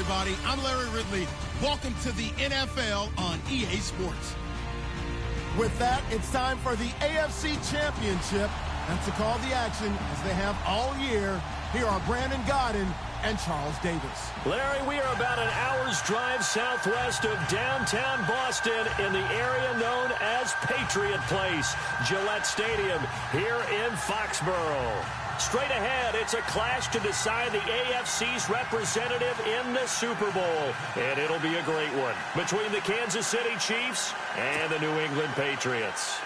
everybody. I'm Larry Ridley. Welcome to the NFL on EA Sports. With that, it's time for the AFC Championship. And to call the action, as they have all year, here are Brandon Gaudin and Charles Davis. Larry, we are about an hour's drive southwest of downtown Boston in the area known as Patriot Place, Gillette Stadium, here in Foxborough. Straight ahead, it's a clash to decide the AFC's representative in the Super Bowl. And it'll be a great one between the Kansas City Chiefs and the New England Patriots.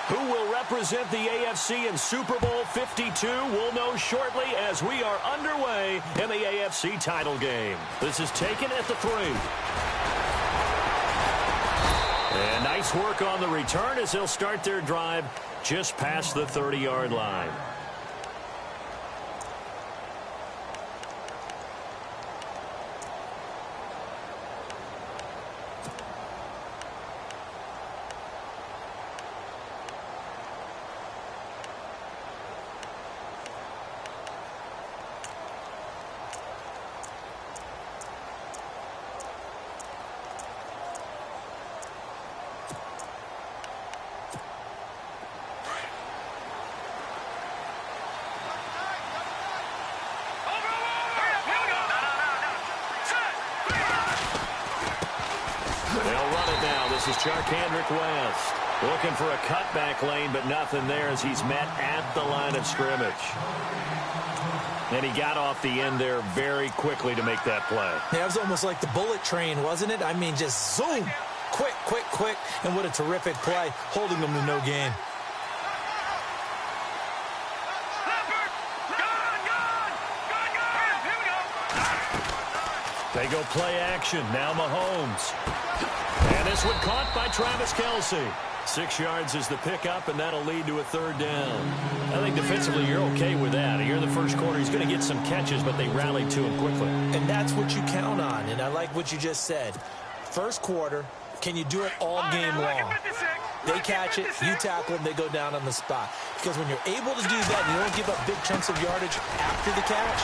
Who will represent the AFC in Super Bowl 52? We'll know shortly as we are underway in the AFC title game. This is taken at the 3. And nice work on the return as they'll start their drive just past the 30-yard line. This is Charkandrick West looking for a cutback lane, but nothing there as he's met at the line of scrimmage. And he got off the end there very quickly to make that play. Yeah, it was almost like the bullet train, wasn't it? I mean, just zoom. Quick, quick, quick. And what a terrific play, holding them to no gain. They go play action. Now Mahomes. And this one caught by Travis Kelce. 6 yards is the pickup, and that'll lead to a 3rd down. I think defensively you're okay with that. Here in the first quarter, he's going to get some catches, but they rallied to him quickly. And that's what you count on, and I like what you just said. First quarter, can you do it all game long? They catch it, you tackle them, they go down on the spot. Because when you're able to do that, and you don't give up big chunks of yardage after the catch,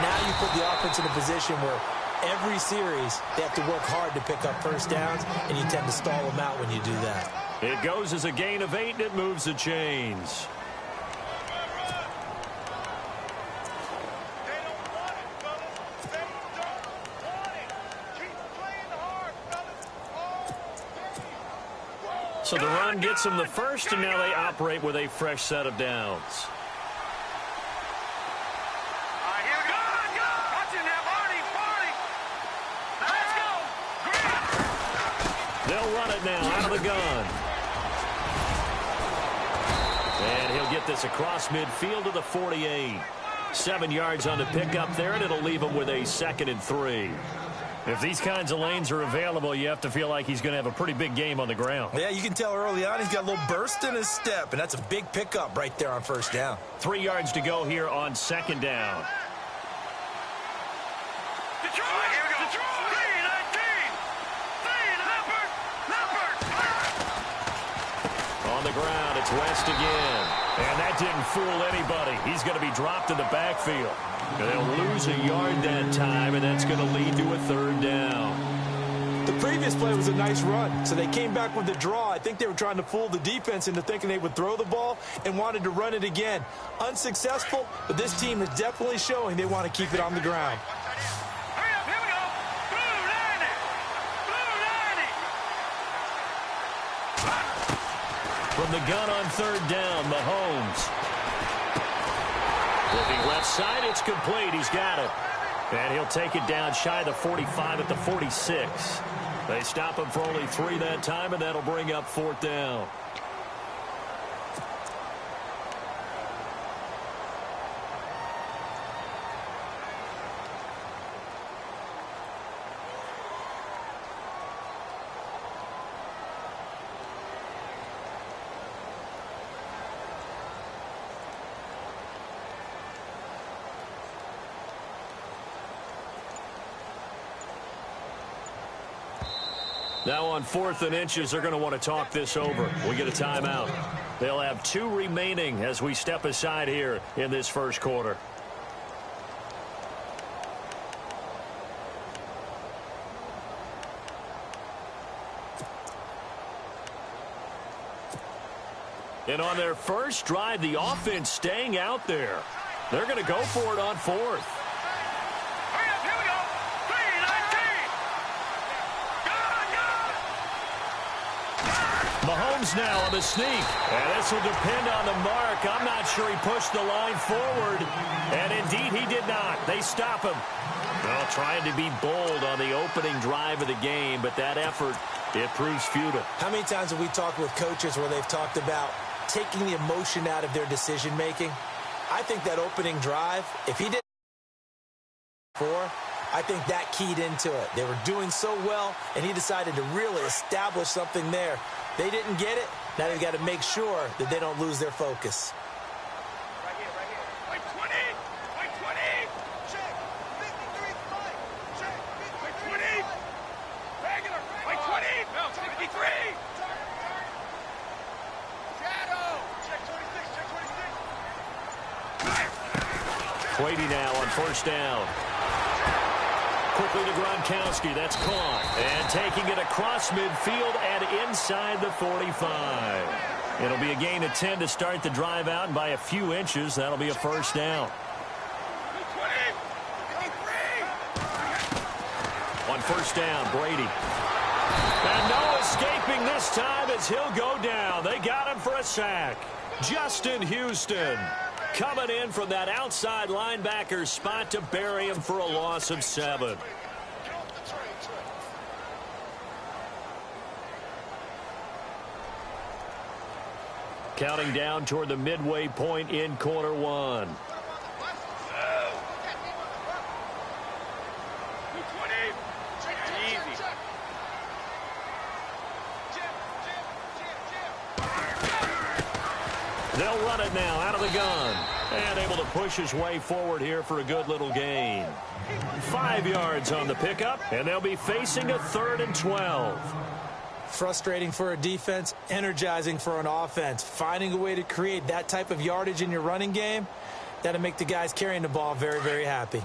now you put the offense in a position where every series, they have to work hard to pick up first downs, and you tend to stall them out when you do that. It goes as a gain of 8, and it moves the chains. So the run gets them the first, and now they operate with a fresh set of downs. They'll run it now out of the gun. And he'll get this across midfield to the 48. 7 yards on the pickup there, and it'll leave him with a 2nd and 3. If these kinds of lanes are available, you have to feel like he's going to have a pretty big game on the ground. Yeah, you can tell early on he's got a little burst in his step, and that's a big pickup right there on first down. 3 yards to go here on 2nd down. On the ground, it's West again. And that didn't fool anybody. He's going to be dropped in the backfield. They'll lose a yard that time, and that's going to lead to a 3rd down. The previous play was a nice run, so they came back with the draw. I think they were trying to fool the defense into thinking they would throw the ball and wanted to run it again. Unsuccessful, but this team is definitely showing they want to keep it on the ground. From the gun on 3rd down, Mahomes. Looking left side, it's complete. He's got it. And he'll take it down shy of the 45 at the 46. They stop him for only 3 that time, and that'll bring up 4th down. Now on 4th and inches, they're going to want to talk this over. We get a timeout. They'll have 2 remaining as we step aside here in this first quarter. And on their first drive, the offense staying out there. They're going to go for it on 4th. Mahomes now on the sneak. And this will depend on the mark. I'm not sure he pushed the line forward. And indeed, he did not. They stop him. Well, trying to be bold on the opening drive of the game, but that effort, it proves futile. How many times have we talked with coaches where they've talked about taking the emotion out of their decision-making? I think that opening drive, if he didn't I think that keyed into it. They were doing so well, and he decided to really establish something there. They didn't get it. Now they've got to make sure that they don't lose their focus. Right here. Wait 20. Wait 20. Check. 53 fight. Check. Wait 20. Regular. Wait 20. No, 53. Shadow. Check 26. Check 26. Brady now on first down. Quickly to Gronkowski. That's caught. And taking it across midfield and inside the 45. It'll be a gain of 10 to start the drive out, and by a few inches, that'll be a first down. On first down, Brady. And no escaping this time as he'll go down. They got him for a sack. Justin Houston coming in from that outside linebacker spot to bury him for a loss of 7. Counting down toward the midway point in quarter 1. They'll run it now out of the gun. And able to push his way forward here for a good little gain. 5 yards on the pickup, and they'll be facing a 3rd and 12. Frustrating for a defense, energizing for an offense. Finding a way to create that type of yardage in your running game, that'll make the guys carrying the ball very, very happy.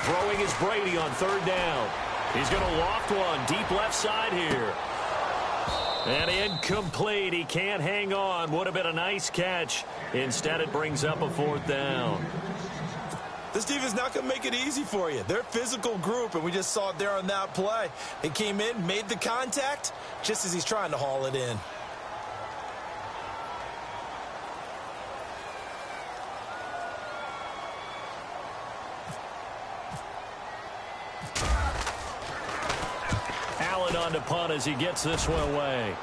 Throwing is Brady on 3rd down. He's going to loft one deep left side here. And incomplete. He can't hang on. Would have been a nice catch. Instead, it brings up a 4th down. This defense not going to make it easy for you. They're a physical group, and we just saw it there on that play. They came in, made the contact, just as he's trying to haul it in. On to punt as he gets this one away.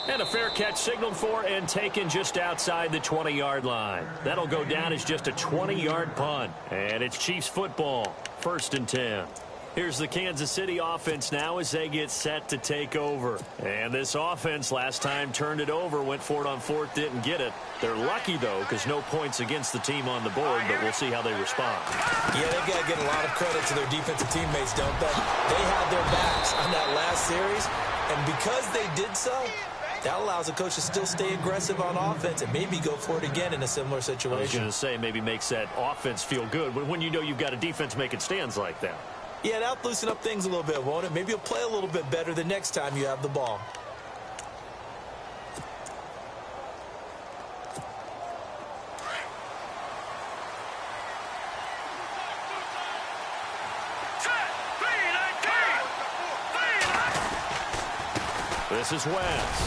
And a fair catch signaled for and taken just outside the 20-yard line. That'll go down as just a 20-yard punt. And it's Chiefs football, 1st and 10. Here's the Kansas City offense now as they get set to take over. And this offense last time turned it over, went for it on 4th, didn't get it. They're lucky, though, because no points against the team on the board, but we'll see how they respond. Yeah, they've got to get a lot of credit to their defensive teammates, don't they? They had their backs on that last series, and because they did so, that allows a coach to still stay aggressive on offense and maybe go for it again in a similar situation. I was going to say, maybe makes that offense feel good when you know you've got a defense making stands like that. Yeah, that'll loosen up things a little bit, won't it? Maybe you'll play a little bit better the next time you have the ball. This is West.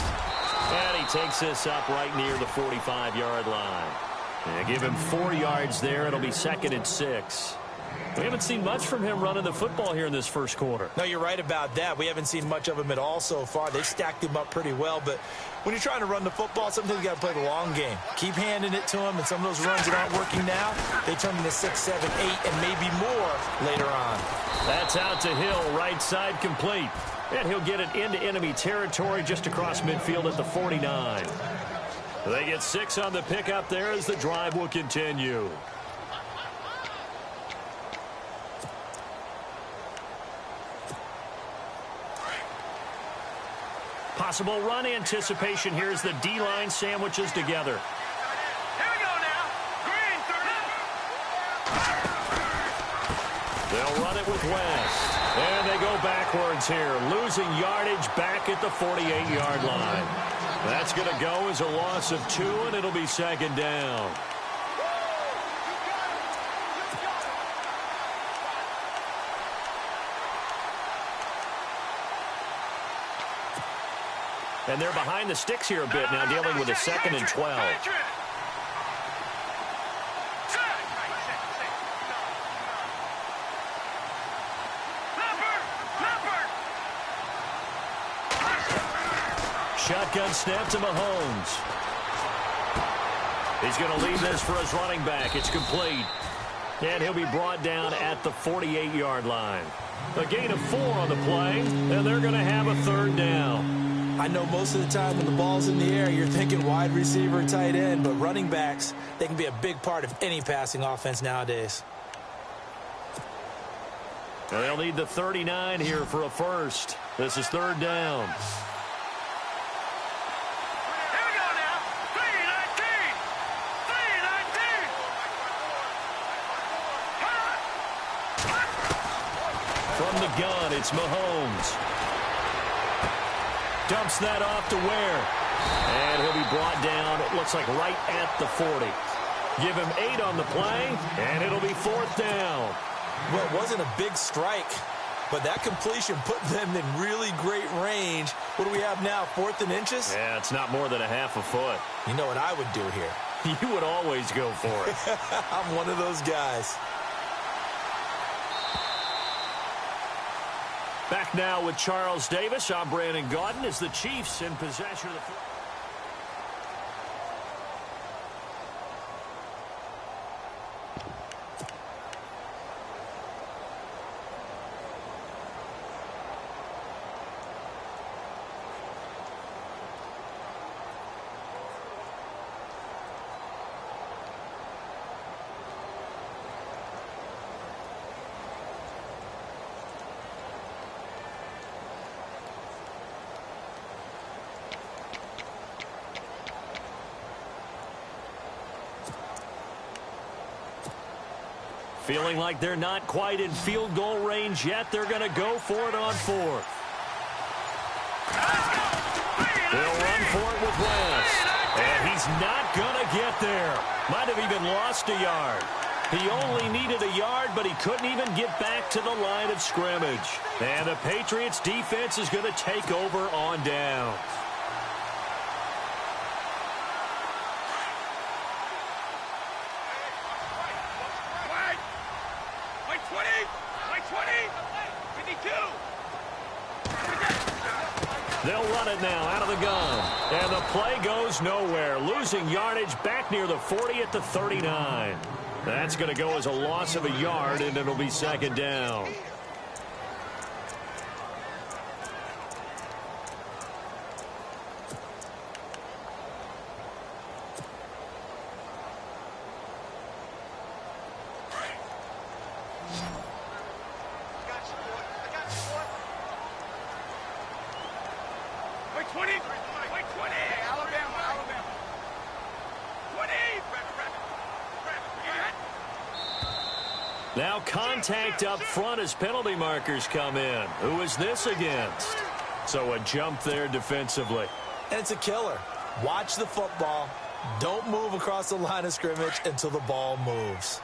And he takes this up right near the 45-yard line. And give him 4 yards there. It'll be 2nd and 6. We haven't seen much from him running the football here in this first quarter. No, you're right about that. We haven't seen much of him at all so far. They've stacked him up pretty well, but when you're trying to run the football, sometimes you got to play the long game. Keep handing it to him, and some of those runs that aren't working now, they turn into 6, 7, 8, and maybe more later on. That's out to Hill, right side complete. And he'll get it into enemy territory just across midfield at the 49. They get 6 on the pickup there as the drive will continue. Possible run anticipation here as the D-line sandwiches together. Here we go now. Green, 30. They'll run it with West. And they go backwards here, losing yardage back at the 48-yard line. That's going to go as a loss of 2, and it'll be second down. And they're behind the sticks here a bit now, dealing with a 2nd and 12. Shotgun snap to Mahomes. He's going to lead this for his running back. It's complete. And he'll be brought down at the 48-yard line. A gain of 4 on the play, and they're going to have a 3rd down. I know most of the time when the ball's in the air, you're thinking wide receiver, tight end, but running backs, they can be a big part of any passing offense nowadays. They'll need the 39 here for a first. This is 3rd down. Here we go now. 319. 319. From the gun, it's Mahomes. Dumps that off to Ware. And he'll be brought down, it looks like right at the 40. Give him 8 on the play, and it'll be 4th down. Well, it wasn't a big strike, but that completion put them in really great range. What do we have now, 4th and inches? Yeah, it's not more than a half a foot. You know what I would do here? You would always go for it. I'm one of those guys. Back now with Charles Davis. I'm Brandon Gaudin as the Chiefs in possession of the football. Feeling like they're not quite in field goal range yet. They're going to go for it on 4th. They'll run for it with West. And he's not going to get there. Might have even lost a yard. He only needed a yard, but he couldn't even get back to the line of scrimmage. And the Patriots defense is going to take over on down. They'll run it now out of the gun. And the play goes nowhere. Losing yardage back near the 40 at the 39. That's going to go as a loss of a yard, and it'll be 2nd down. Now contact up front as penalty markers come in. Who is this against? So a jump there defensively. And it's a killer. Watch the football. Don't move across the line of scrimmage until the ball moves.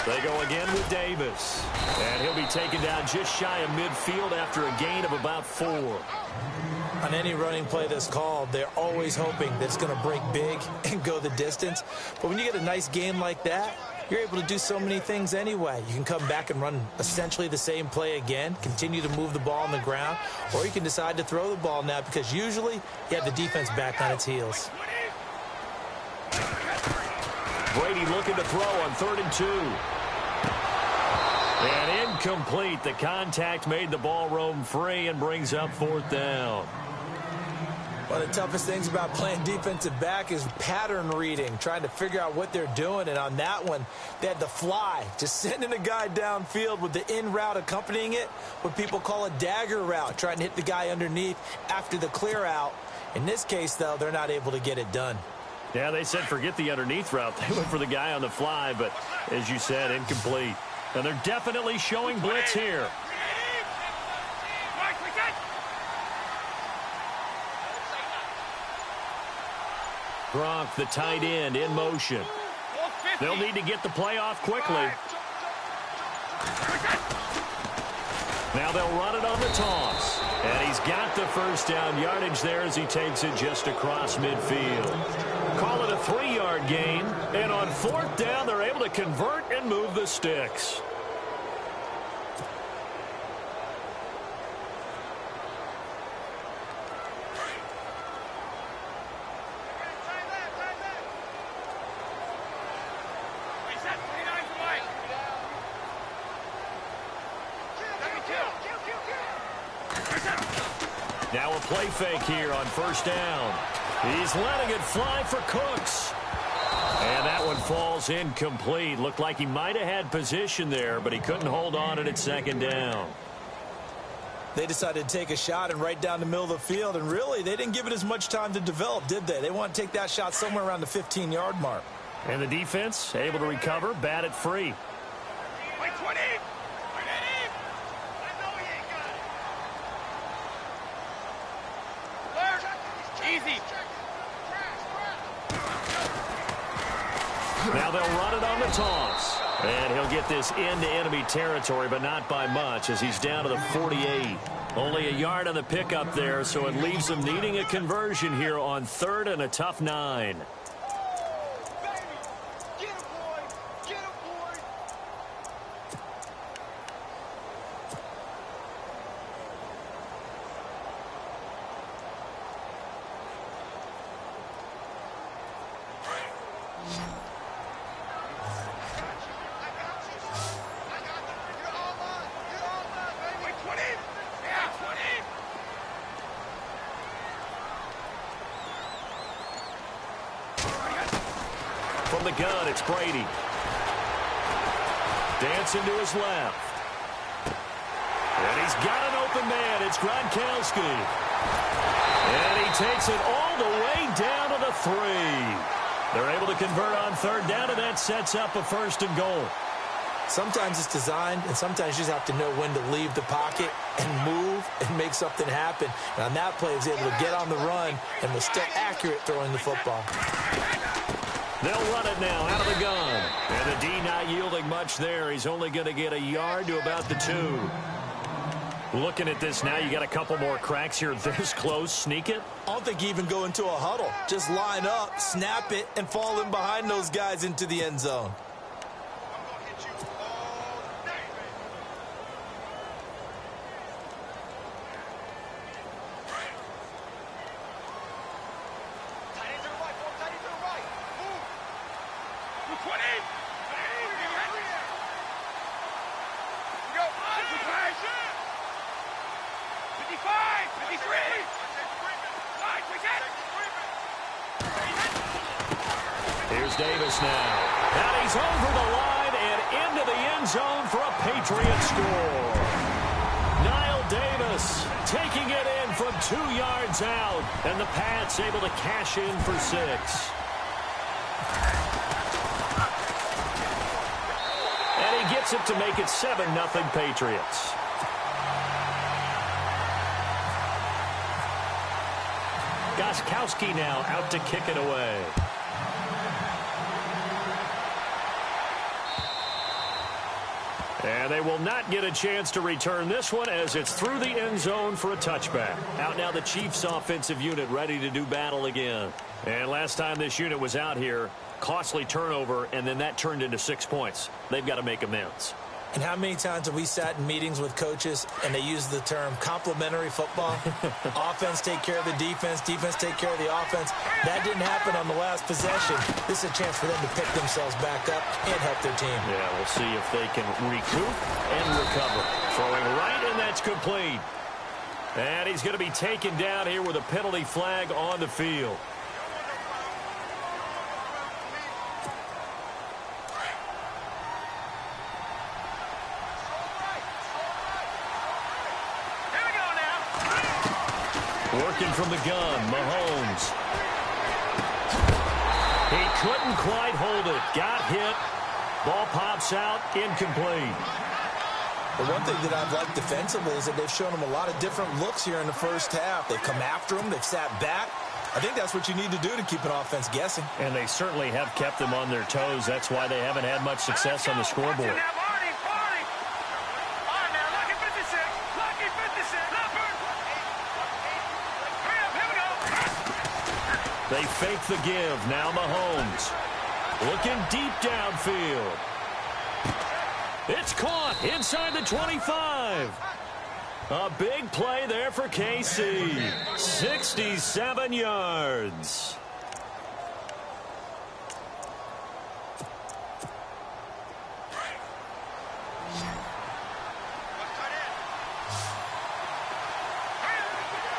They go again with Davis. And he'll be taken down just shy of midfield after a gain of about 4. On any running play that's called, they're always hoping that it's going to break big and go the distance. But when you get a nice game like that, you're able to do so many things anyway. You can come back and run essentially the same play again, continue to move the ball on the ground, or you can decide to throw the ball now because usually you have the defense back on its heels. Brady looking to throw on 3rd and 2. And incomplete. The contact made the ball roam free and brings up 4th down. One of the toughest things about playing defensive back is pattern reading, trying to figure out what they're doing. And on that one, they had the fly, just sending a guy downfield with the in route accompanying it, what people call a dagger route, trying to hit the guy underneath after the clear out. In this case, though, they're not able to get it done. Yeah, they said forget the underneath route. They went for the guy on the fly, but as you said, incomplete. And they're definitely showing blitz here. Gronk, the tight end, in motion. They'll need to get the play off quickly. Now they'll run it on the toss. And he's got the first down yardage there as he takes it just across midfield. Call it a 3-yard gain. And on 4th down, they're able to convert and move the sticks. Now a play fake here on 1st down. He's letting it fly for Cooks. And that one falls incomplete. Looked like he might have had position there, but he couldn't hold on at 2nd down. They decided to take a shot and right down the middle of the field, and really, they didn't give it as much time to develop, did they? They want to take that shot somewhere around the 15-yard mark. And the defense able to recover, bat it free. Now they'll run it on the toss. And he'll get this into enemy territory, but not by much as he's down to the 48. Only a yard on the pickup there, so it leaves them needing a conversion here on 3rd and a tough 9. From the gun, it's Brady. Dancing to his left. And he's got an open man. It's Gronkowski. And he takes it all the way down to the 3. They're able to convert on 3rd down, and that sets up a 1st and goal. Sometimes it's designed, and sometimes you just have to know when to leave the pocket and move and make something happen. And on that play, he was able to get on the run and was still accurate throwing the football. They'll run it now out of the gun. And the D not yielding much there. He's only going to get a yard to about the 2. Looking at this now, you got a couple more cracks here this close. Sneak it? I don't think you even go into a huddle. Just line up, snap it, and fall in behind those guys into the end zone. Here's Davis now. And he's over the line and into the end zone for a Patriot score. Niall Davis taking it in from 2 yards out. And the Pats able to cash in for 6. And he gets it to make it 7-0 Patriots. Gostkowski now out to kick it away. And they will not get a chance to return this one as it's through the end zone for a touchback. Out now the Chiefs offensive unit ready to do battle again. And last time this unit was out here, costly turnover, and then that turned into 6 points. They've got to make amends. And how many times have we sat in meetings with coaches and they use the term complementary football? Offense take care of the defense, defense take care of the offense. That didn't happen on the last possession. This is a chance for them to pick themselves back up and help their team. Yeah, we'll see if they can recoup and recover. Throwing right, and that's complete. And he's going to be taken down here with a penalty flag on the field. Working from the gun, Mahomes. He couldn't quite hold it. Got hit. Ball pops out, incomplete. The one thing that I've liked defensively is that they've shown him a lot of different looks here in the first half. They've come after him. They've sat back. I think that's what you need to do to keep an offense guessing. And they certainly have kept them on their toes. That's why they haven't had much success on the scoreboard. They fake the give. Now Mahomes. Looking deep downfield. It's caught inside the 25. A big play there for KC. 67 yards.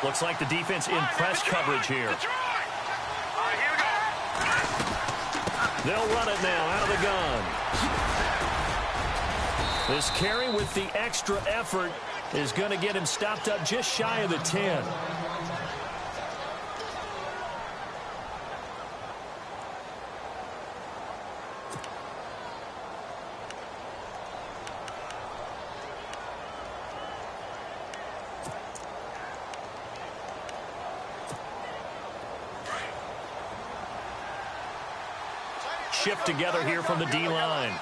Looks like the defense in press coverage here. They'll run it now out of the gun. This carry with the extra effort is going to get him stopped up just shy of the 10. Shift together here from the D-line.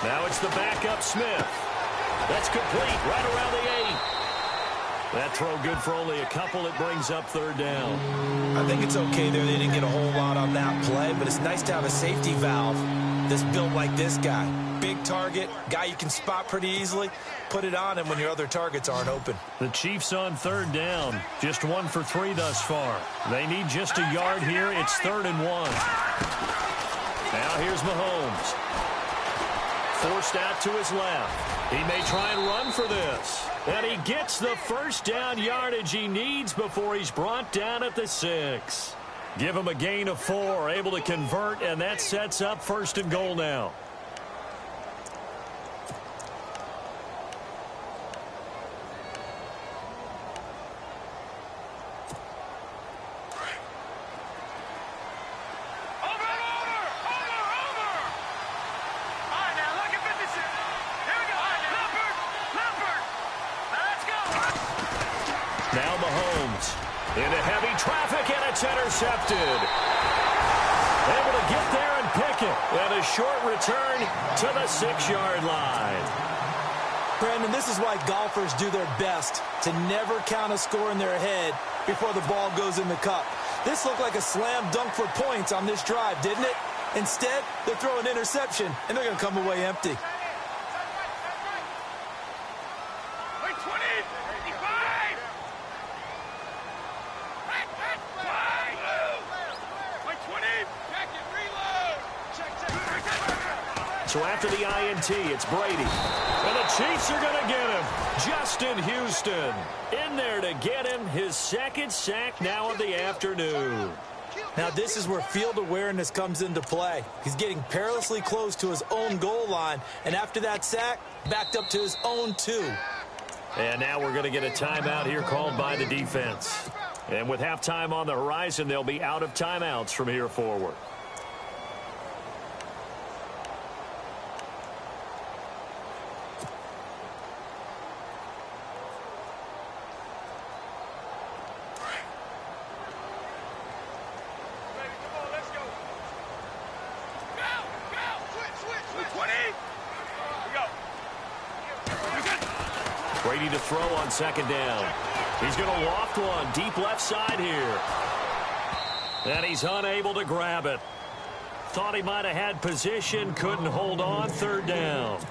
Now it's the backup Smith. That's complete right around the 8. That throw good for only a couple. It brings up third down. I think it's okay there. They didn't get a whole lot on that play, but it's nice to have a safety valve that's built like this guy. Big target, guy you can spot pretty easily. Put it on him when your other targets aren't open. The Chiefs on third down. Just 1 for 3 thus far. They need just a yard here. It's 3rd and 1. Now here's Mahomes. Forced out to his left. He may try and run for this. And he gets the first down yardage he needs before he's brought down at the 6. Give him a gain of 4. Able to convert, and that sets up 1st and goal now. Now Mahomes into heavy traffic, and it's intercepted. Able to get there and pick it. And a short return to the 6-yard line. Brandon, this is why golfers do their best to never count a score in their head before the ball goes in the cup. This looked like a slam dunk for points on this drive, didn't it? Instead, they throw an interception, and they're going to come away empty. So after the INT, it's Brady. And the Chiefs are going to get him. Justin Houston in there to get him his 2nd sack now of the afternoon. Now this is where field awareness comes into play. He's getting perilously close to his own goal line. And after that sack, backed up to his own 2. And now we're going to get a timeout here called by the defense. And with halftime on the horizon, they'll be out of timeouts from here forward. Brady to throw on second down. He's going to loft one deep left side here. And he's unable to grab it. Thought he might have had position, couldn't hold on, third down.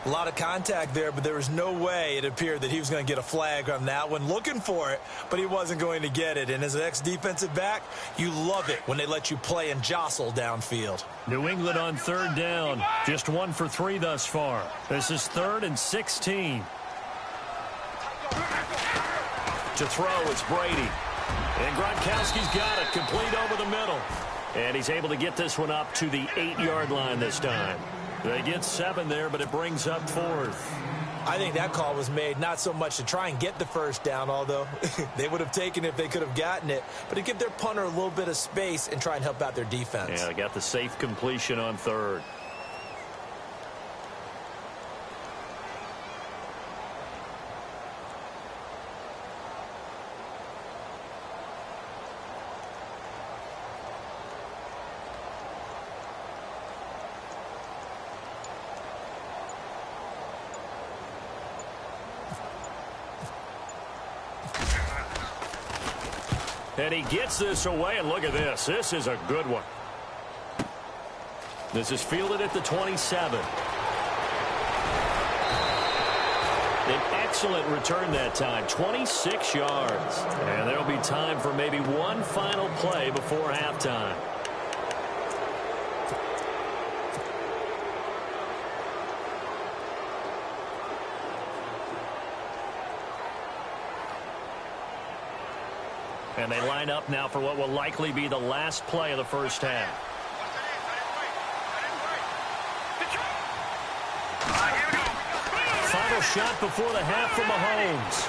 A lot of contact there, but there was no way it appeared that he was going to get a flag on that one. Looking for it, but he wasn't going to get it. And as an ex-defensive back, you love it when they let you play and jostle downfield. New England on third down. Just 1 for 3 thus far. This is 3rd and 16. To throw, it's Brady. And Gronkowski's got it, complete over the middle. And he's able to get this one up to the 8-yard line this time. They get 7 there, but it brings up 4th. I think that call was made not so much to try and get the first down, although they would have taken it if they could have gotten it, but to give their punter a little bit of space and try and help out their defense. Yeah, they got the safe completion on 3rd. And he gets this away, and look at this. This is a good one. This is fielded at the 27. An excellent return that time, 26 yards. And there'll be time for maybe one final play before halftime. And they line up now for what will likely be the last play of the first half. Final shot before the half from Mahomes.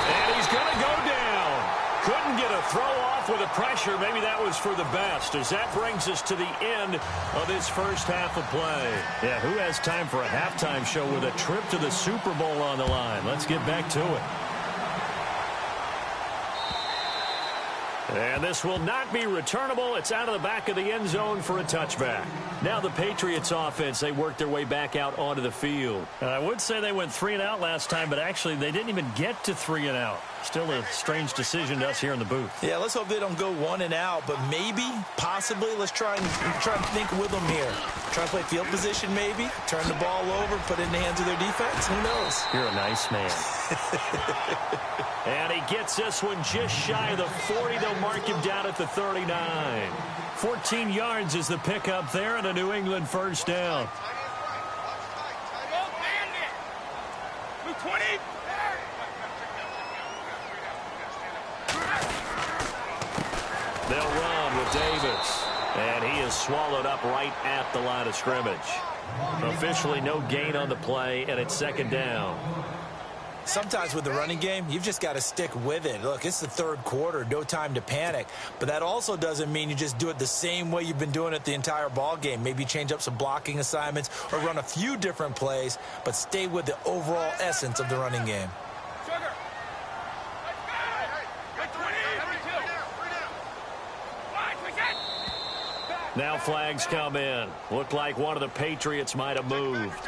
And he's going to go down. Couldn't get a throw off with the pressure. Maybe that was for the best, as that brings us to the end of this first half of play. Yeah, who has time for a halftime show with a trip to the Super Bowl on the line? Let's get back to it. And this will not be returnable. It's out of the back of the end zone for a touchback. Now the Patriots offense, they worked their way back out onto the field. I would say they went 3 and out last time, but actually they didn't even get to 3 and out. Still a strange decision to us here in the booth. Yeah, let's hope they don't go 1 and out, but maybe, possibly, let's try and think with them here. Try and play field position maybe, turn the ball over, put it in the hands of their defense. Who knows? You're a nice man. And he gets this one just shy of the 40. They'll mark him down at the 39. 14 yards is the pickup there, and a New England first down. Move 20. They'll run with Davis. And he is swallowed up right at the line of scrimmage. Officially no gain on the play, and it's second down. Sometimes with the running game, you've just got to stick with it. Look, it's the third quarter, no time to panic. But that also doesn't mean you just do it the same way you've been doing it the entire ball game. Maybe change up some blocking assignments or run a few different plays, but stay with the overall essence of the running game. Now flags come in. Looked like one of the Patriots might have moved.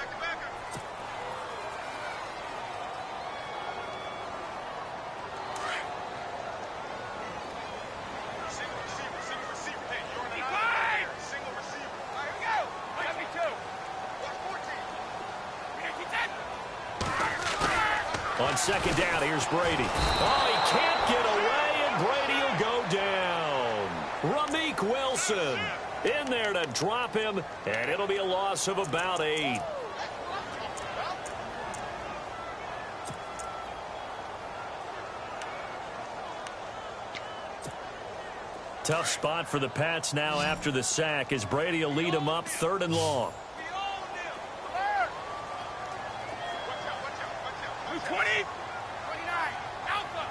On second down, here's Brady. Oh, he can't get away, and Brady will go down. Ramik Wilson in there to drop him, and it'll be a loss of about 8. Tough spot for the Pats now after the sack, as Brady will lead them up 3rd and long. 20, 29, Alpha,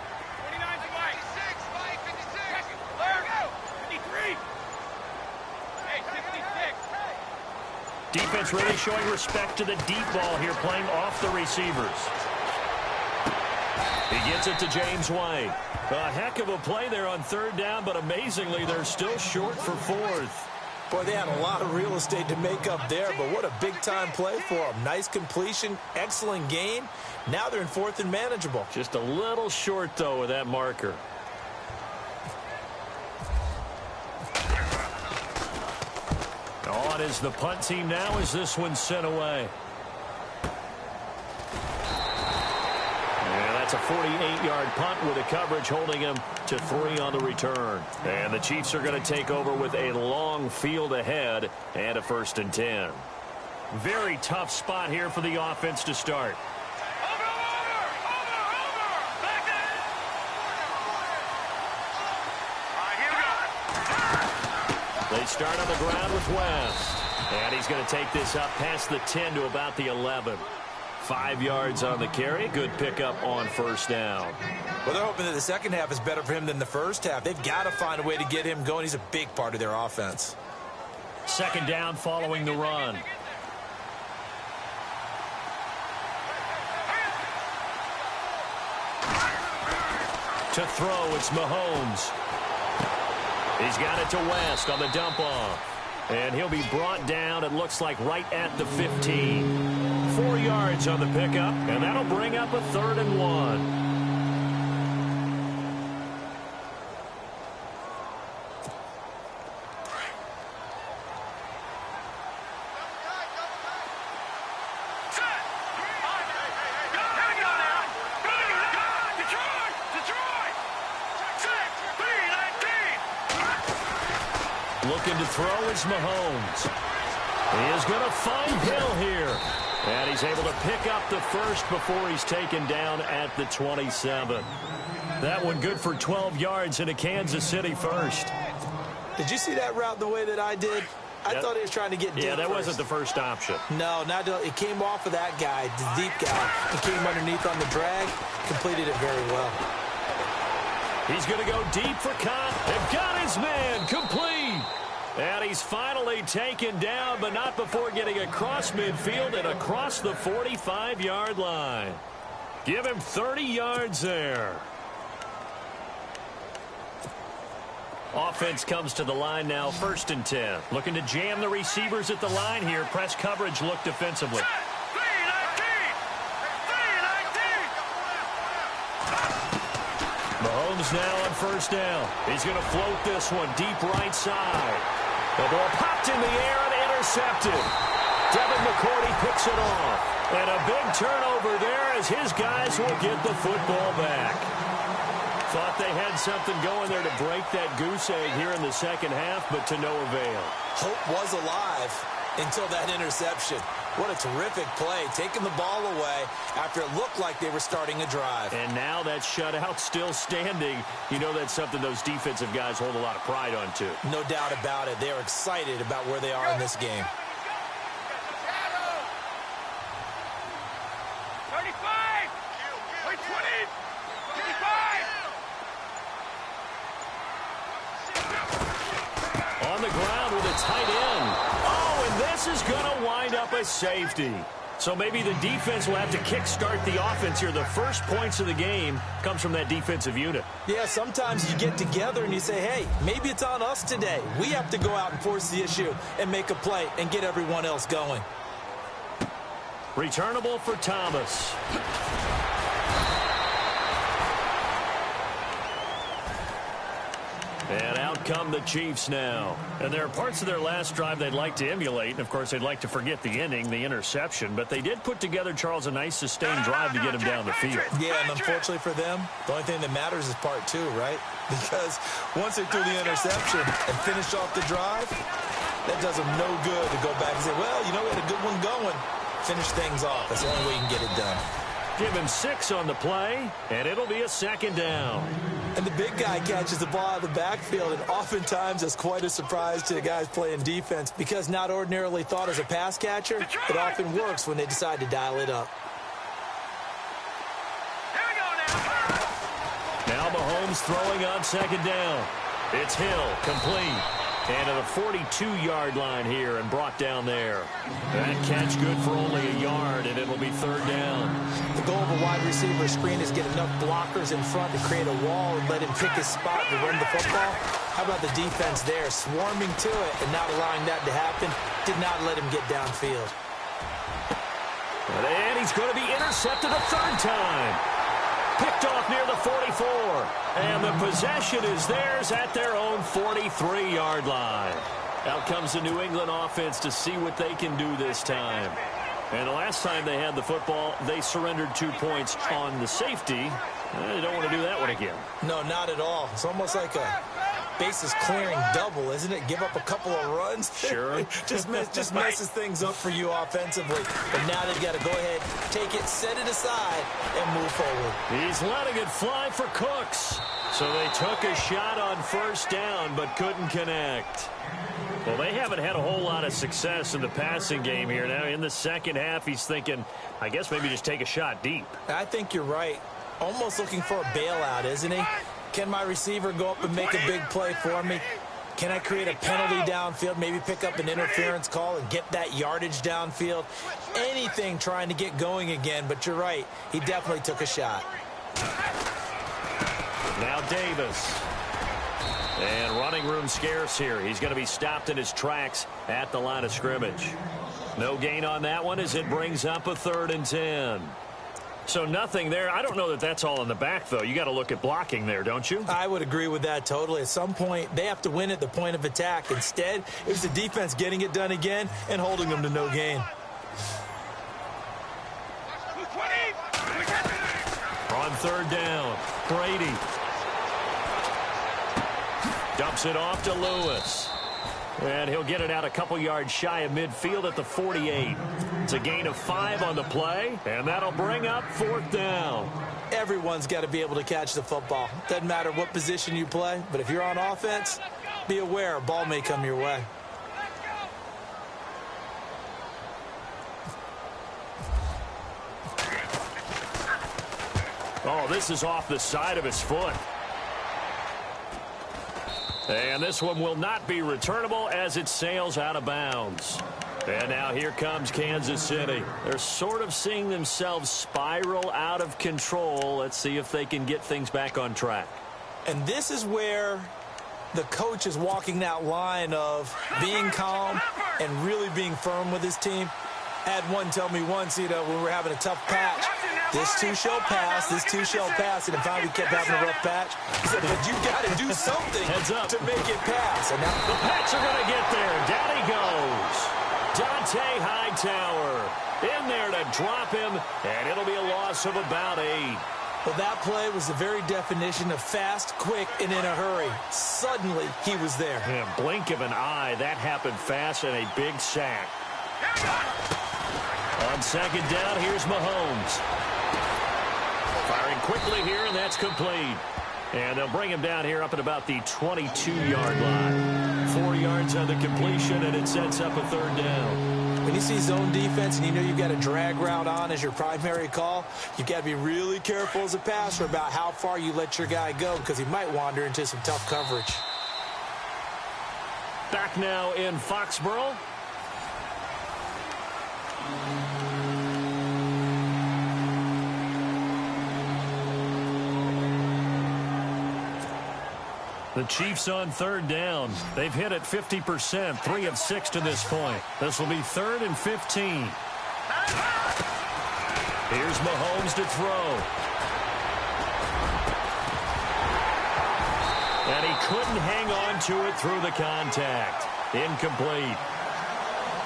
29's white, 56, 53, hey, 66. Defense really showing respect to the deep ball here, playing off the receivers. He gets it to James White. A heck of a play there on 3rd down, but amazingly, they're still short for 4th. Boy, they had a lot of real estate to make up there, but what a big-time play for them. Nice completion, excellent gain. Now they're in 4th and manageable. Just a little short, though, with that marker. On is the punt team now as this one's sent away. And that's a 48-yard punt with a coverage holding him to 3 on the return. And the Chiefs are going to take over with a long field ahead and a 1st and 10. Very tough spot here for the offense to start. They start on the ground with West. And he's going to take this up past the 10 to about the 11. 5 yards on the carry. Good pickup on 1st down. Well, they're hoping that the second half is better for him than the first half. They've got to find a way to get him going. He's a big part of their offense. 2nd down following the run. To throw, it's Mahomes. He's got it to West on the dump off. And he'll be brought down, it looks like, right at the 15. 4 yards on the pickup, and that'll bring up a 3rd and 1. Looking to throw is Mahomes. He is going to find Hill here. And he's able to pick up the first before he's taken down at the 27. That one good for 12 yards in a Kansas City first. Did you see that route the way that I did? I thought he was trying to get deep. Yeah, that first. wasn't the first option. No, not it came off of that guy, the deep guy. He came underneath on the drag, completed it very well. He's going to go deep for Cott. They've got his man complete. And he's finally taken down, but not before getting across midfield and across the 45-yard line. Give him 30 yards there. Offense comes to the line now, 1st and 10. Looking to jam the receivers at the line here. Press coverage look defensively. Mahomes now on 1st down. He's going to float this one deep right side. The ball popped in the air and intercepted. Devin McCourty picks it off. And a big turnover there as his guys will get the football back. Thought they had something going there to break that goose egg here in the second half, but to no avail. Hope was alive until that interception. What a terrific play, taking the ball away after it looked like they were starting a drive. And now that shutout still standing. You know that's something those defensive guys hold a lot of pride on, too. No doubt about it. They are excited about where they are in this game. 35! 20! 25! On the ground with a tight end. Oh, and this is going to wind up a safety. So maybe the defense will have to kickstart the offense here. The first points of the game comes from that defensive unit. Yeah, sometimes you get together and you say, hey, maybe it's on us today. We have to go out and force the issue and make a play and get everyone else going. Returnable for Thomas. And out come the Chiefs now. And there are parts of their last drive they'd like to emulate. And, of course, they'd like to forget the ending, the interception. But they did put together, Charles, a nice sustained drive to get him down the field. Yeah, and unfortunately for them, the only thing that matters is part 2, right? Because once they threw the interception and finished off the drive, that does them no good to go back and say, well, you know, we had a good one going. Finish things off. That's the only way you can get it done. Give him 6 on the play, and it'll be a 2nd down. And the big guy catches the ball out of the backfield, and oftentimes it's quite a surprise to the guys playing defense because not ordinarily thought as a pass catcher, it often works when they decide to dial it up. Here we go now. Now Mahomes throwing on 2nd down. It's Hill, complete. And to the 42-yard line here and brought down there. That catch good for only a yard, and it'll be third down. The goal of a wide receiver screen is get enough blockers in front to create a wall and let him pick his spot to run the football. How about the defense there, swarming to it and not allowing that to happen? Did not let him get downfield. And he's going to be intercepted a third time. Picked off near the 44. And the possession is theirs at their own 43-yard line. Out comes the New England offense to see what they can do this time. And the last time they had the football, they surrendered 2 points on the safety. They don't want to do that one again. No, not at all. It's almost like a bases clearing double, isn't it? Give up a couple of runs. Sure. just messes things up for you offensively. But now they've got to go ahead, take it, set it aside, and move forward. He's letting it fly for Cooks. So they took a shot on first down, but couldn't connect. Well, they haven't had a whole lot of success in the passing game here. Now, in the second half, he's thinking, I guess maybe just take a shot deep. I think you're right. Almost looking for a bailout, isn't he? Can my receiver go up and make a big play for me? Can I create a penalty downfield, maybe pick up an interference call and get that yardage downfield? Anything trying to get going again, but you're right. He definitely took a shot. Now Davis. And running room scarce here. He's going to be stopped in his tracks at the line of scrimmage. No gain on that one as it brings up a 3rd and 10. So nothing there. I don't know that that's all in the back, though. You got to look at blocking there, don't you? I would agree with that totally. At some point, they have to win at the point of attack. Instead, it was the defense getting it done again and holding them to no gain. On 3rd down, Brady dumps it off to Lewis. And he'll get it out a couple yards shy of midfield at the 48. It's a gain of 5 on the play, and that'll bring up 4th down. Everyone's got to be able to catch the football. Doesn't matter what position you play, but if you're on offense, be aware a ball may come your way. Oh, this is off the side of his foot. And this one will not be returnable as it sails out of bounds. And now here comes Kansas City. They're sort of seeing themselves spiral out of control. Let's see if they can get things back on track. And this is where the coach is walking that line of being calm and really being firm with his team. I had one tell me once, when we were having a tough patch, this too shall pass, this too shall pass. And if we kept having a rough patch, he said, but you got to do something to make it pass. And now the Pats are going to get there. Down he goes. Dante Hightower in there to drop him, and it'll be a loss of about 8. Well, that play was the very definition of fast, quick, and in a hurry. Suddenly, he was there. Yeah, blink of an eye, that happened fast and a big sack. On 2nd down, here's Mahomes. Firing quickly here, and that's complete. And they'll bring him down here up at about the 22-yard line. 4 yards on the completion, and it sets up a 3rd down. When you see zone defense and you know you've got a drag route on as your primary call, you've got to be really careful as a passer about how far you let your guy go because he might wander into some tough coverage. Back now in Foxborough. The Chiefs on 3rd down. They've hit it 50%, 3 of 6 to this point. This will be 3rd and 15. Here's Mahomes to throw. And he couldn't hang on to it through the contact. Incomplete.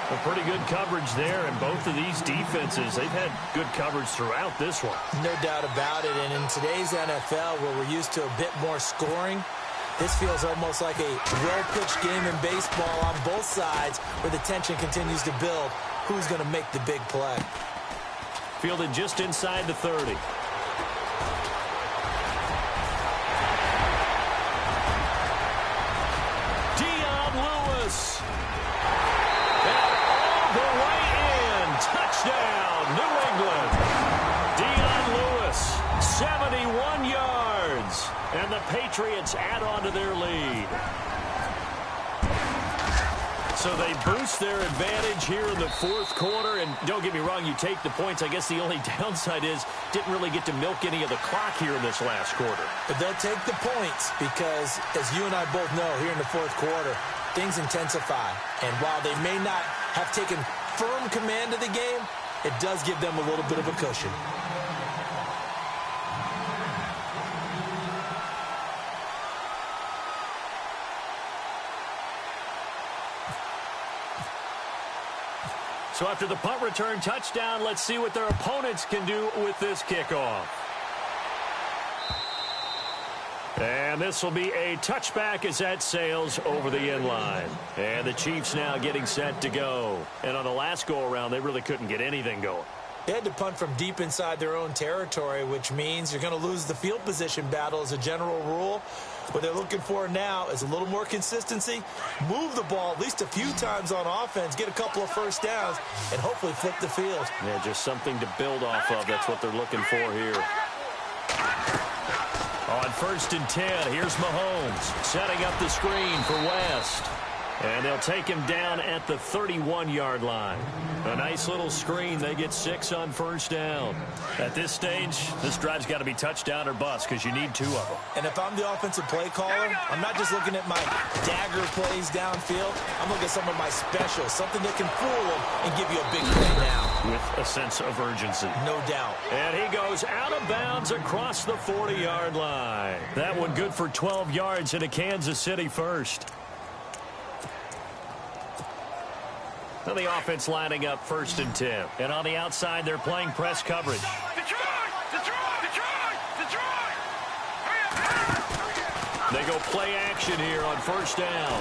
A pretty good coverage there, and both of these defenses, they've had good coverage throughout this one. No doubt about it, and in today's NFL, where we're used to a bit more scoring, this feels almost like a well-pitched game in baseball on both sides where the tension continues to build. Who's going to make the big play? Fielded just inside the 30. Touchdown, New England. Dion Lewis, 71 yards. And the Patriots add on to their lead. So they boost their advantage here in the fourth quarter. And don't get me wrong, you take the points. I guess the only downside is didn't really get to milk any of the clock here in this last quarter. But they'll take the points because, as you and I both know, here in the fourth quarter, things intensify. And while they may not have taken firm command of the game, it does give them a little bit of a cushion. So after the punt return touchdown, let's see what their opponents can do with this kickoff. And this will be a touchback as that sails over the end line. And the Chiefs now getting set to go. And on the last go-around, they really couldn't get anything going. They had to punt from deep inside their own territory, which means you're going to lose the field position battle as a general rule. What they're looking for now is a little more consistency, move the ball at least a few times on offense, get a couple of first downs, and hopefully flip the field. Yeah, just something to build off of. That's what they're looking for here. On 1st and 10, here's Mahomes setting up the screen for West. And they'll take him down at the 31-yard line. A nice little screen. They get 6 on 1st down. At this stage, this drive's got to be touchdown or bust because you need 2 of them. And if I'm the offensive play caller, I'm not just looking at my dagger plays downfield. I'm looking at some of my specials, something that can fool them and give you a big play now. With a sense of urgency. No doubt. And he goes out of bounds across the 40-yard line. That one good for 12 yards into Kansas City first. So the offense lining up 1st and 10. And on the outside, they're playing press coverage. They go play action here on 1st down.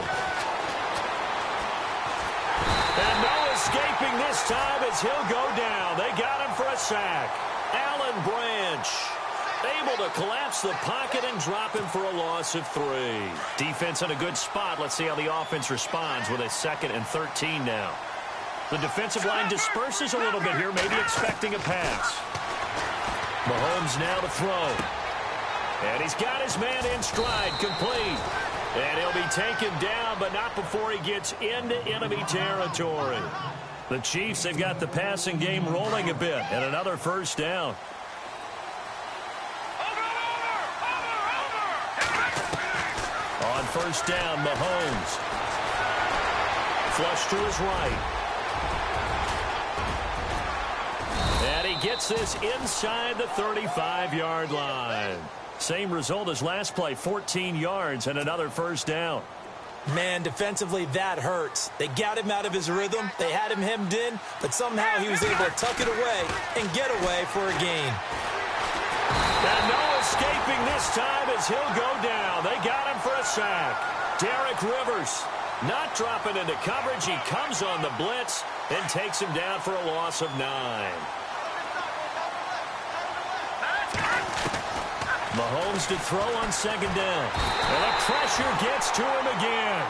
And no escaping this time as he'll go down. They got him for a sack. Alan Branch able to collapse the pocket and drop him for a loss of 3. Defense in a good spot. Let's see how the offense responds with a 2nd and 13 now. The defensive line disperses a little bit here, maybe expecting a pass. Mahomes now to throw. And he's got his man in stride, complete. And he'll be taken down, but not before he gets into enemy territory. The Chiefs, they've got the passing game rolling a bit, and another 1st down. On 1st down, Mahomes. Flush to his right. And he gets this inside the 35-yard line. Same result as last play, 14 yards and another 1st down. Man, defensively, that hurts. They got him out of his rhythm. They had him hemmed in, but somehow he was able to tuck it away and get away for a gain. And no escaping this time as he'll go down. They got him for a sack. Derek Rivers not dropping into coverage. He comes on the blitz and takes him down for a loss of 9. Mahomes to throw on 2nd down. And the pressure gets to him again.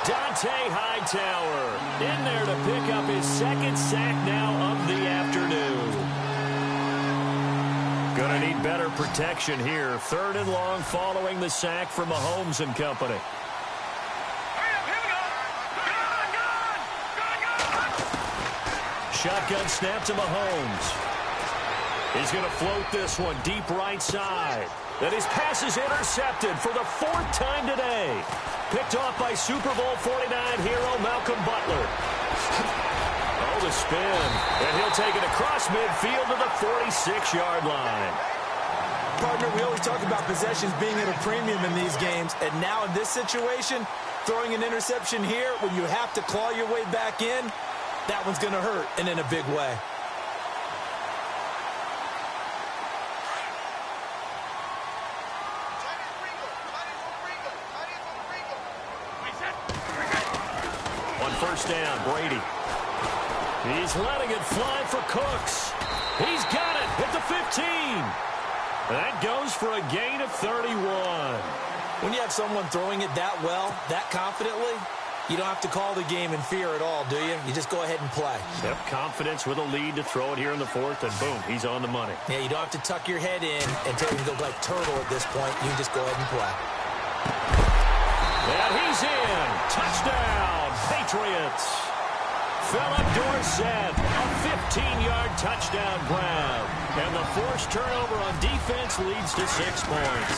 Dante Hightower in there to pick up his 2nd sack now of the afternoon. Going to need better protection here. 3rd and long following the sack from Mahomes and company. Shotgun snap to Mahomes. He's going to float this one deep right side. And his pass is intercepted for the 4th time today. Picked off by Super Bowl 49 hero Malcolm Butler. Oh, the spin. And he'll take it across midfield to the 46-yard line. Partner, we always talk about possessions being at a premium in these games. And now in this situation, throwing an interception here when you have to claw your way back in, that one's going to hurt, and in a big way. On 1st down, Brady. He's letting it fly for Cooks. He's got it at the 15. That goes for a gain of 31. When you have someone throwing it that well, that confidently, you don't have to call the game in fear at all, do you? You just go ahead and play. Yep, confidence with a lead to throw it here in the 4th, and boom, he's on the money. Yeah, you don't have to tuck your head in and tell him to go like turtle at this point. You just go ahead and play. And he's in. Touchdown, Patriots. Philip Dorsett, a 15-yard touchdown grab. And the forced turnover on defense leads to 6 points.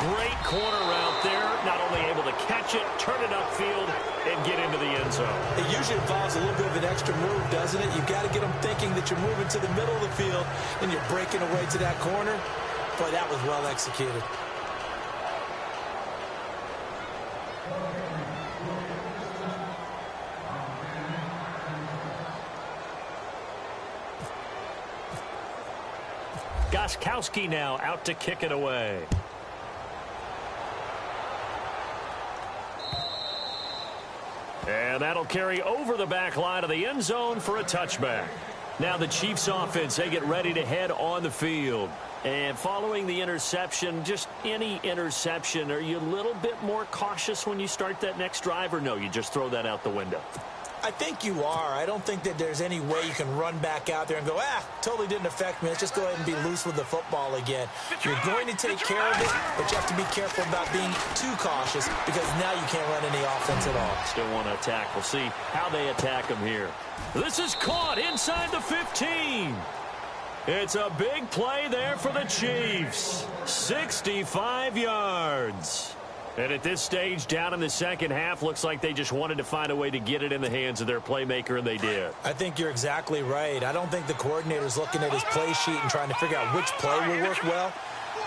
Great corner route there. Not only able to catch it, turn it upfield, and get into the end zone. It usually involves a little bit of an extra move, doesn't it? You've got to get them thinking that you're moving to the middle of the field and you're breaking away to that corner. Boy, that was well executed. Gostkowski now out to kick it away. And that'll carry over the back line of the end zone for a touchback. Now the Chiefs offense, they get ready to head on the field. And following the interception, just any interception, are you a little bit more cautious when you start that next drive, or no, you just throw that out the window? I think you are. I don't think that there's any way you can run back out there and go, totally didn't affect me. Let's just go ahead and be loose with the football again. You're going to take care of it, but you have to be careful about being too cautious because now you can't run any offense at all. Still want to attack. We'll see how they attack them here. This is caught inside the 15. It's a big play there for the Chiefs. 65 yards. And at this stage, down in the second half, looks like they just wanted to find a way to get it in the hands of their playmaker, and they did. I think you're exactly right. I don't think the coordinator's looking at his play sheet and trying to figure out which play will work well.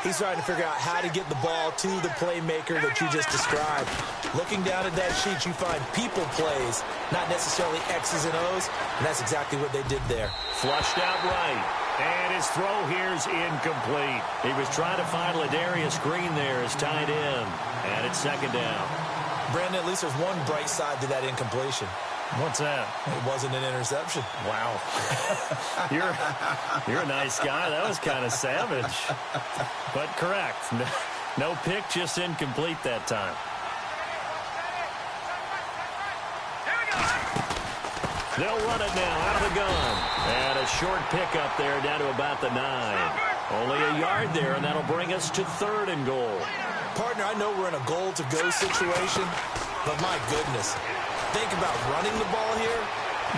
He's trying to figure out how to get the ball to the playmaker that you just described. Looking down at that sheet, you find people plays, not necessarily X's and O's, and that's exactly what they did there. Flushed out right. And his throw here's incomplete. He was trying to find Ladarius Green there as tight end. And it's second down. Brandon, at least there's one bright side to that incompletion. What's that? It wasn't an interception. Wow. You're a nice guy. That was kind of savage. But correct. No pick, just incomplete that time. They'll run it now out of the gun. And a short pickup there down to about the 9. Only a yard there, and that'll bring us to 3rd and goal. Partner, I know we're in a goal-to-go situation, but my goodness. Think about running the ball here.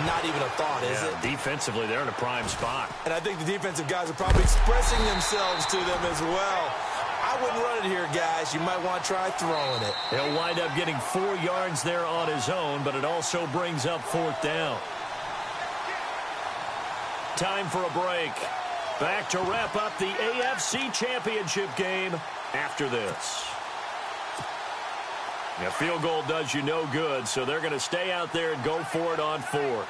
Not even a thought, is it? Defensively, they're in a prime spot. And I think the defensive guys are probably expressing themselves to them as well. I wouldn't run it here, guys. You might want to try throwing it. He'll wind up getting 4 yards there on his own, but it also brings up 4th down. Time for a break. Back to wrap up the AFC Championship game after this. A field goal does you no good, so they're going to stay out there and go for it on 4th.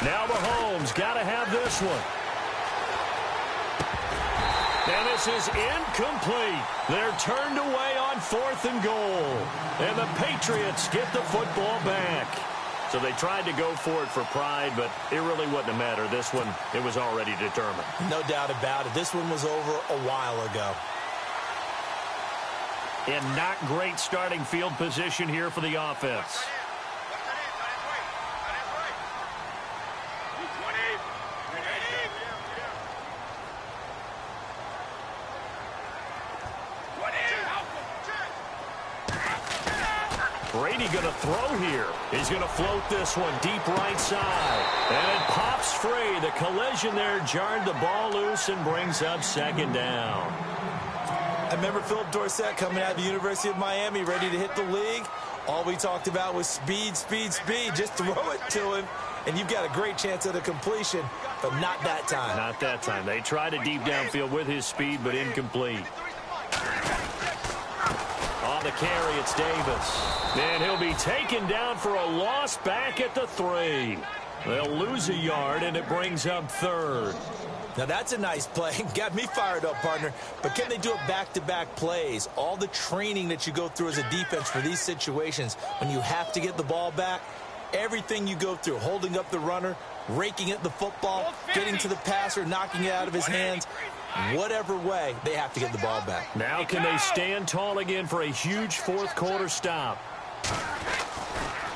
Now Mahomes got to have this one. And this is incomplete. They're turned away on 4th and goal. And the Patriots get the football back. So they tried to go for it for pride, but it really wouldn't have mattered. This one, it was already determined. No doubt about it. This one was over a while ago. And not great starting field position here for the offense. Brady going to throw here. He's going to float this one deep right side. And it pops free. The collision there jarred the ball loose and brings up 2nd down. I remember Philip Dorsett coming out of the University of Miami ready to hit the league. All we talked about was speed, speed, speed. Just throw it to him, and you've got a great chance at a completion, but not that time. Not that time. They tried a deep downfield with his speed, but incomplete. On the carry, it's Davis. And he'll be taken down for a loss back at the 3. They'll lose a yard, and it brings up 3rd. Now, that's a nice play. Got me fired up, partner. But can they do it back-to-back plays? All the training that you go through as a defense for these situations, when you have to get the ball back, everything you go through, holding up the runner, raking at the football, getting to the passer, knocking it out of his hands, whatever way, they have to get the ball back. Now can they stand tall again for a huge 4th quarter stop?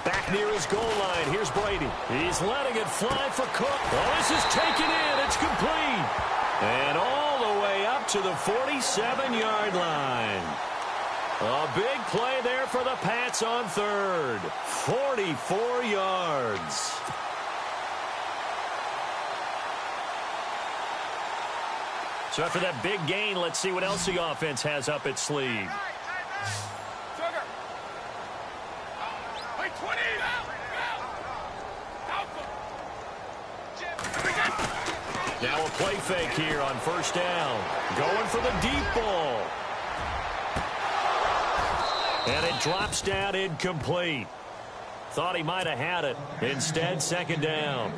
Back near his goal line. Here's Brady. He's letting it fly for Cook. Oh, this is taken in. It's complete. And all the way up to the 47-yard line. A big play there for the Pats on third. 44 yards. So after that big gain, let's see what else the offense has up its sleeve. Now a play fake here on first down. Going for the deep ball. And it drops down incomplete. Thought he might have had it. Instead, second down.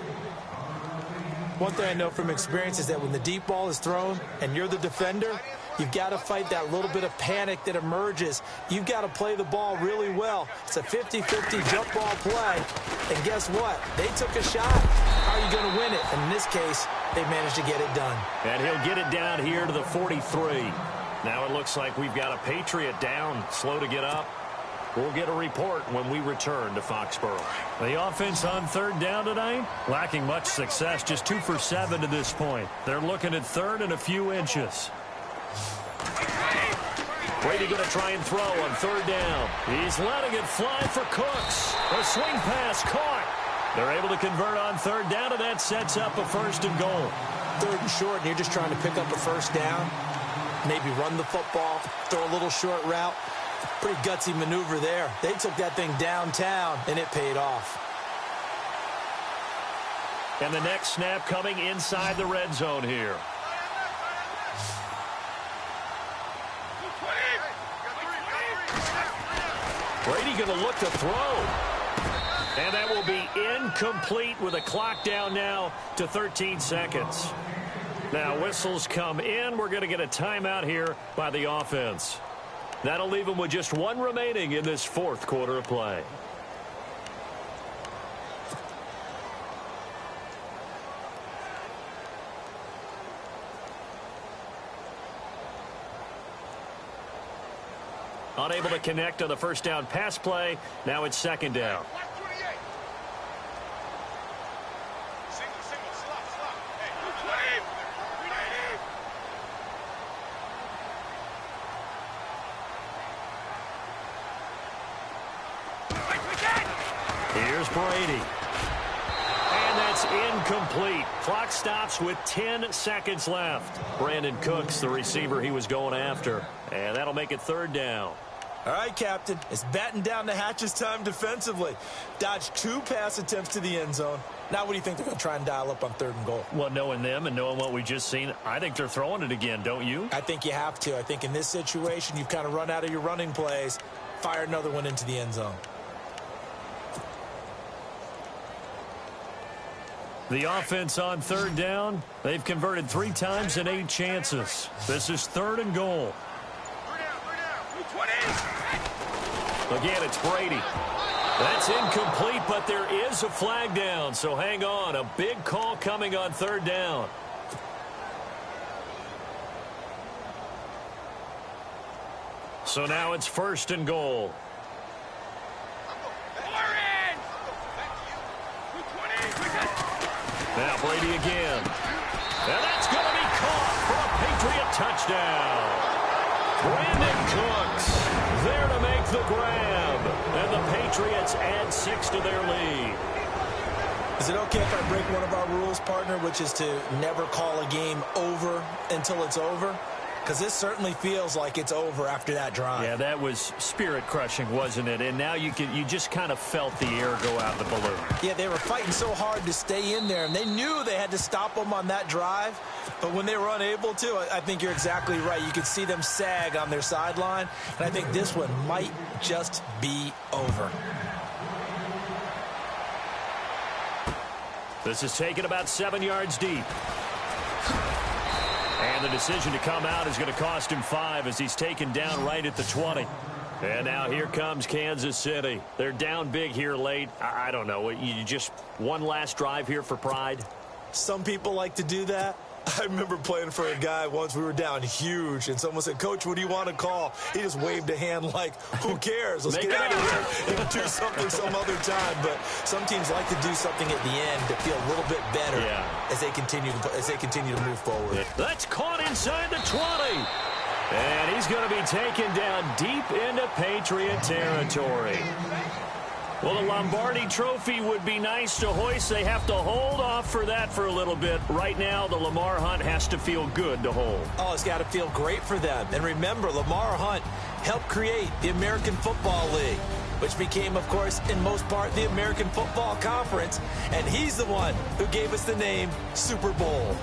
One thing I know from experience is that when the deep ball is thrown and you're the defender, you've got to fight that little bit of panic that emerges. You've got to play the ball really well. It's a 50-50 jump ball play. And guess what? They took a shot. How are you going to win it? And in this case, they managed to get it done. And he'll get it down here to the 43. Now it looks like we've got a Patriot down, slow to get up. We'll get a report when we return to Foxborough. The offense on third down tonight, lacking much success, just 2 for 7 to this point. They're looking at third and a few inches. Brady going to try and throw on third down. He's letting it fly for Cooks. A swing pass caught. They're able to convert on third down, and that sets up a first and goal. Third and short, and you're just trying to pick up a first down. Maybe run the football, throw a little short route. Pretty gutsy maneuver there. They took that thing downtown, and it paid off. And the next snap coming inside the red zone here. Brady going to look to throw. And that will be incomplete with a clock down now to 13 seconds. Now whistles come in. We're going to get a timeout here by the offense. That'll leave them with just one remaining in this fourth quarter of play. Unable to connect on the first down pass play. Now it's second down. Here's Brady. And that's incomplete. Clock stops with 10 seconds left. Brandon Cooks, the receiver he was going after. And that'll make it third down. All right, Captain. It's batten down the hatches time defensively. Dodged 2 pass attempts to the end zone. Now what do you think they're going to try and dial up on third and goal? Well, knowing them and knowing what we just seen, I think they're throwing it again, don't you? I think you have to. I think in this situation, you've kind of run out of your running plays. Fire another one into the end zone. The offense on third down, they've converted 3 times in 8 chances. This is third and goal. Again, it's Brady. That's incomplete, but there is a flag down, so hang on. A big call coming on third down. So now it's first and goal. Now Brady again. And that's going to be caught for a Patriot touchdown. Brandon Cooks there to make the grab. And the Patriots add 6 to their lead. Is it okay if I break one of our rules, partner, which is to never call a game over until it's over? Because this certainly feels like it's over after that drive. Yeah, that was spirit-crushing, wasn't it? And now you just kind of felt the air go out of the balloon. Yeah, they were fighting so hard to stay in there, and they knew they had to stop them on that drive. But when they were unable to, I think you're exactly right. You could see them sag on their sideline, and I think this one might just be over. This is taken about 7 yards deep. And the decision to come out is going to cost him 5 as he's taken down right at the 20. And now here comes Kansas City. They're down big here late. I don't know. You just one last drive here for pride? Some people like to do that. I remember playing for a guy once. We were down huge, and someone said, "Coach, what do you want to call?" He just waved a hand like, who cares? Let's get out of here and do something some other time. But some teams like to do something at the end to feel a little bit better as they continue to move forward. That's caught inside the 20. And he's going to be taken down deep into Patriot territory. Well, the Lombardi Trophy would be nice to hoist. They have to hold off for that for a little bit. Right now, the Lamar Hunt has to feel good to hold. Oh, it's got to feel great for them. And remember, Lamar Hunt helped create the American Football League, which became, of course, in most part, the American Football Conference. And he's the one who gave us the name Super Bowl.